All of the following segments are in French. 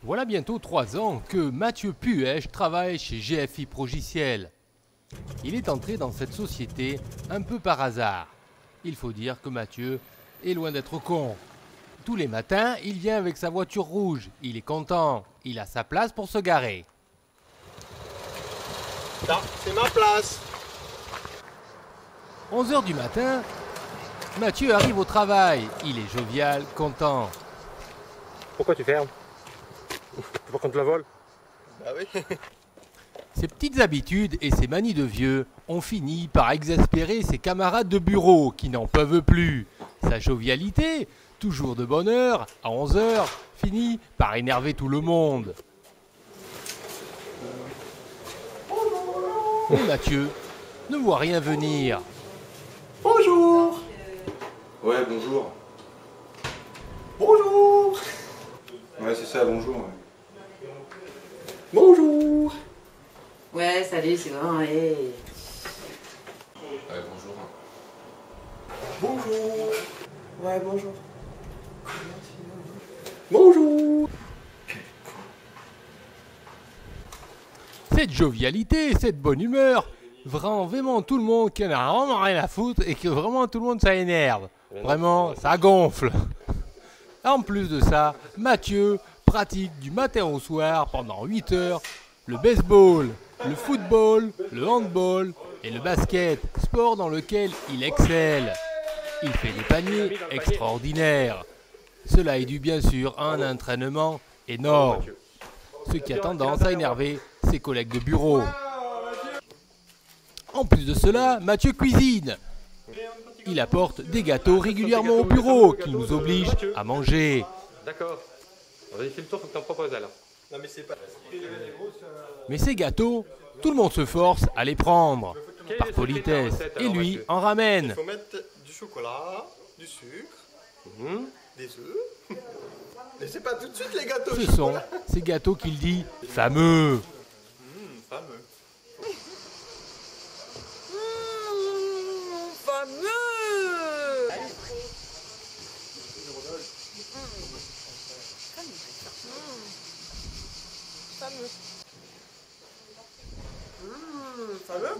Voilà bientôt 3 ans que Mathieu Puech travaille chez GFI Progiciel. Il est entré dans cette société un peu par hasard. Il faut dire que Mathieu est loin d'être con. Tous les matins, il vient avec sa voiture rouge. Il est content. Il a sa place pour se garer. Là, c'est ma place. 11 h du matin, Mathieu arrive au travail. Il est jovial, content. Pourquoi tu fermes? Tu veux qu'on te la vole? Bah oui. Ses petites habitudes et ses manies de vieux ont fini par exaspérer ses camarades de bureau qui n'en peuvent plus. Sa jovialité, toujours de bonne heure, à 11 h, finit par énerver tout le monde. Mais Mathieu ne voit rien venir. Bonjour. Ouais, bonjour. Bonjour. Ouais, c'est ça, bonjour. Ouais. Bonjour. Ouais, salut, c'est bon, allez. Ouais, bonjour. Bonjour. Ouais, bonjour. Bonjour. Cette jovialité, cette bonne humeur, vraiment tout le monde qui en a vraiment rien à foutre et que vraiment tout le monde ça énerve. Vraiment, ça gonfle. En plus de ça, Mathieu pratique du matin au soir pendant 8 heures le baseball, le football, le handball et le basket, sport dans lequel il excelle. Il fait des paniers extraordinaires. Cela est dû bien sûr à un entraînement énorme, ce qui a tendance à énerver ses collègues de bureau. En plus de cela, Mathieu cuisine. Il apporte des gâteaux régulièrement au bureau qui nous obligent à manger. D'accord. Vas-y, fais le tour, faut que t'en proposes alors. Non mais c'est pas... Mais ces gâteaux, tout le monde se force à les prendre, par politesse, et lui en ramène. Il faut mettre du chocolat, du sucre, des œufs. Mais c'est pas tout de suite les gâteaux. Ce sont ces gâteaux qu'il dit fameux. Fameux. Fameux. Fameux.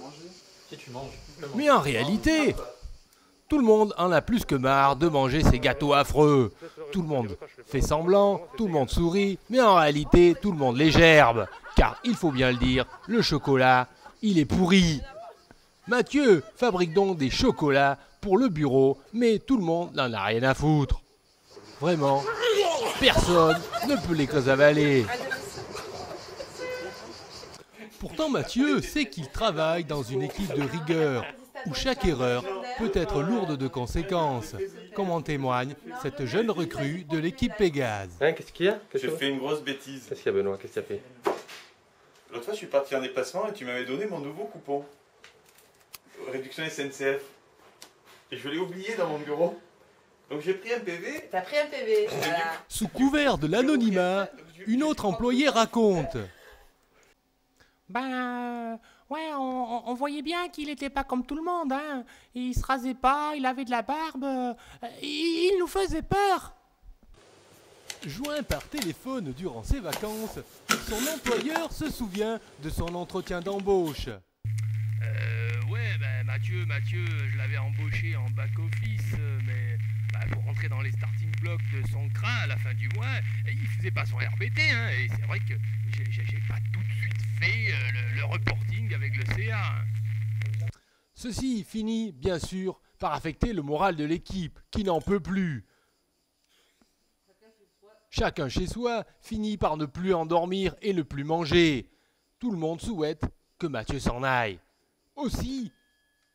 Si tu manges. Mais en réalité, tout le monde en a plus que marre de manger ces gâteaux affreux. Tout le monde fait semblant, tout le monde sourit, mais en réalité, tout le monde les gerbe. Car il faut bien le dire, le chocolat, il est pourri. Mathieu fabrique donc des chocolats pour le bureau, mais tout le monde n'en a rien à foutre. Vraiment, personne ne peut les avaler. Pourtant Mathieu sait qu'il travaille dans une équipe de rigueur, où chaque erreur peut être lourde de conséquences, comme en témoigne cette jeune recrue de l'équipe Pégase. Hein, qu'est-ce qu'il y a? J'ai fait une grosse bêtise. Qu'est-ce qu'il y a, Benoît? Qu'est-ce qu'il y a fait? L'autre fois, je suis parti en déplacement et tu m'avais donné mon nouveau coupon. Réduction SNCF. Et je l'ai oublié dans mon bureau. Donc j'ai pris un PV. T'as pris un PV. Voilà. Sous couvert de l'anonymat, une autre employée raconte. Ouais, on voyait bien qu'il était pas comme tout le monde, hein. Il se rasait pas, il avait de la barbe, il nous faisait peur. Joint par téléphone durant ses vacances, son employeur se souvient de son entretien d'embauche. Mathieu, je l'avais embauché en back-office, mais pour rentrer dans les starting blocks de son CRA à la fin du mois, il faisait pas son RBT, hein, et c'est vrai que j'ai pas tout de suite fait le reporting avec le CA. Hein. Ceci finit, bien sûr, par affecter le moral de l'équipe, qui n'en peut plus. Chacun chez soi finit par ne plus endormir et ne plus manger. Tout le monde souhaite que Mathieu s'en aille. Aussi,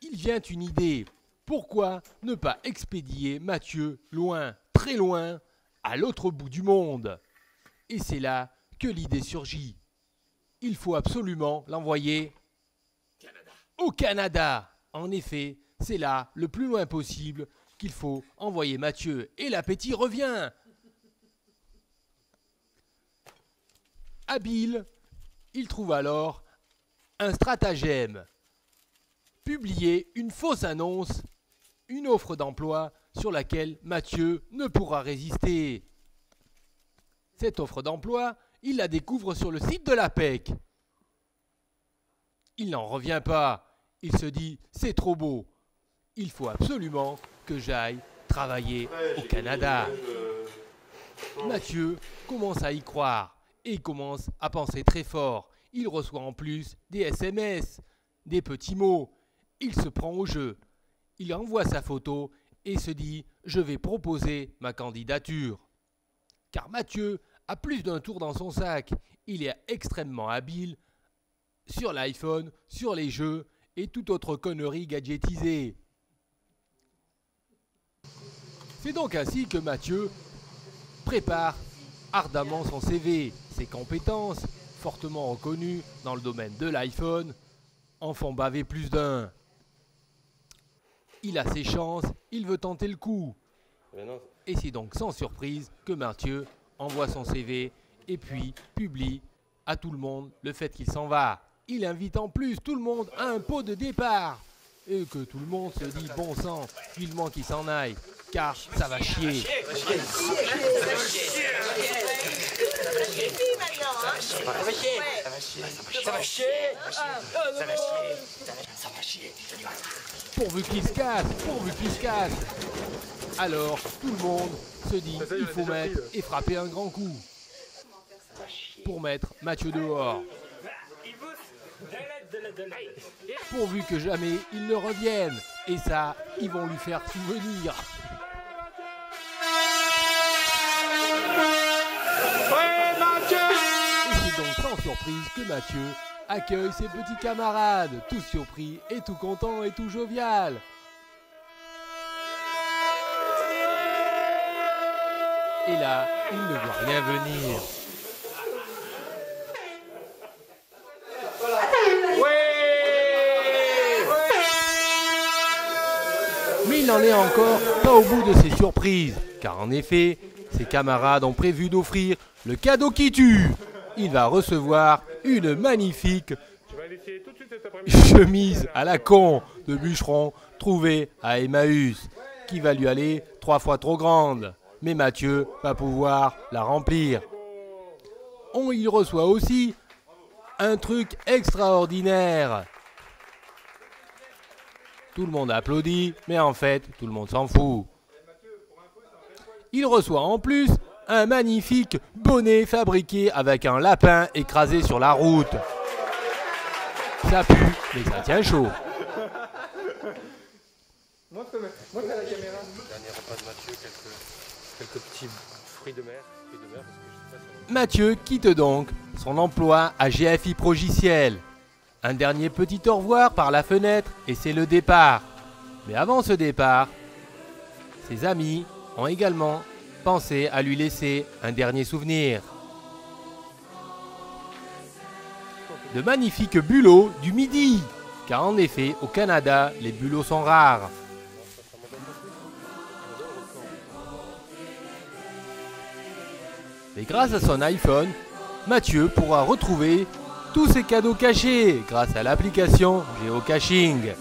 il vient une idée. Pourquoi ne pas expédier Mathieu loin, très loin, à l'autre bout du monde? Et c'est là que l'idée surgit. Il faut absolument l'envoyer au Canada. En effet, c'est là, le plus loin possible, qu'il faut envoyer Mathieu. Et l'appétit revient. Habile, il trouve alors un stratagème. Publier une fausse annonce, une offre d'emploi sur laquelle Mathieu ne pourra résister. Cette offre d'emploi, il la découvre sur le site de l'APEC. Il n'en revient pas. Il se dit, c'est trop beau. Il faut absolument que j'aille travailler au Canada. Mathieu commence à y croire et commence à penser très fort. Il reçoit en plus des SMS, des petits mots. Il se prend au jeu. Il envoie sa photo et se dit « Je vais proposer ma candidature ». Car Mathieu a plus d'un tour dans son sac. Il est extrêmement habile sur l'iPhone, sur les jeux et toute autre connerie gadgetisée. C'est donc ainsi que Mathieu prépare ardemment son CV. Ses compétences, fortement reconnues dans le domaine de l'iPhone, en font baver plus d'un. Il a ses chances, il veut tenter le coup. Et c'est donc sans surprise que Mathieu envoie son CV et puis publie à tout le monde le fait qu'il s'en va. Il invite en plus tout le monde à un pot de départ. Et que tout le monde se dit bon sang, vivement qu'il s'en aille, car ça va chier. Pourvu qu'il se casse, pourvu qu'il se casse. Alors tout le monde se dit il faut mettre et frapper un grand coup pour mettre Mathieu dehors. Pourvu que jamais il ne revienne. Et ça, ils vont lui faire souvenir. Et c'est donc sans surprise que Mathieu accueille ses petits camarades, tous surpris et tout contents et tout jovial. Et là, il ne voit rien venir. Mais il n'en est encore pas au bout de ses surprises, car en effet, ses camarades ont prévu d'offrir le cadeau qui tue. Il va recevoir une magnifique chemise à la con de bûcheron trouvée à Emmaüs, qui va lui aller 3 fois trop grande. Mais Mathieu va pouvoir la remplir. Il reçoit aussi un truc extraordinaire. Tout le monde applaudit, mais en fait, tout le monde s'en fout. Il reçoit en plus un magnifique bonnet fabriqué avec un lapin écrasé sur la route. Ça pue, mais ça tient chaud. Montre à la caméra. Dernier repas de Mathieu, quelques petits fruits de mer. Mathieu quitte donc son emploi à GFI Progiciel. Un dernier petit au revoir par la fenêtre et c'est le départ. Mais avant ce départ, ses amis ont également pensé à lui laisser un dernier souvenir. De magnifiques bulots du Midi, car en effet, au Canada, les bulots sont rares. Mais grâce à son iPhone, Mathieu pourra retrouver tous ses cadeaux cachés grâce à l'application Geocaching.